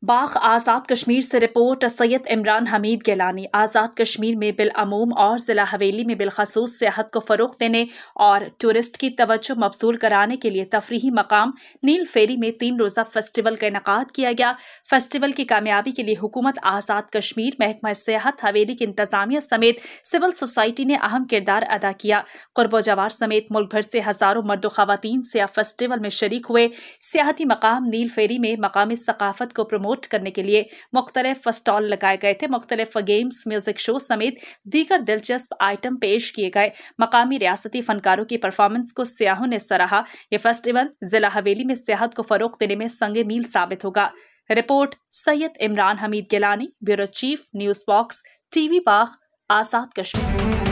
बाग आज़ाद कश्मीर से रिपोर्ट सैयद इमरान हमीद गिलानी। आज़ाद कश्मीर में बिलअमूम और ज़िला हवेली में बिलखसूस सियाहत को फ़रोग़ देने और टूरिस्ट की तवज्जो मबसूल कराने के लिए तफरीही मकाम नील फेरी में 3 रोज़ा फेस्टिवल का इनेकाद किया गया। फेस्टिवल की कामयाबी के लिए हुकूमत आज़ाद कश्मीर, महकमा सियाहत, हवेली की इंतज़ामिया समेत सिविल सोसाइटी ने अहम किरदार अदा किया। क़ुर्ब जवार समेत मुल्क भर से हज़ारों मर्द व ख़वातीन सियाह फेस्टिवल में शरीक हुए। सियाहती मकाम नील फेरी में मकामी सकाफत को प्रमोट करने के लिए मुख्तलिफ स्टॉल लगाए गए थे। मुख्तलिफ गेम्स, म्यूजिक शो समेत दीगर दिलचस्प आइटम पेश किए गए। मकामी रियासती फनकारों की परफॉर्मेंस को सियाहों ने सराहा। ये फेस्टिवल जिला हवेली में सियाहत को फरोग देने में संगे मील साबित होगा। Report Syed Imran Hamid Gilani, bureau chief, news box, TV Bagh, Azad Kashmir.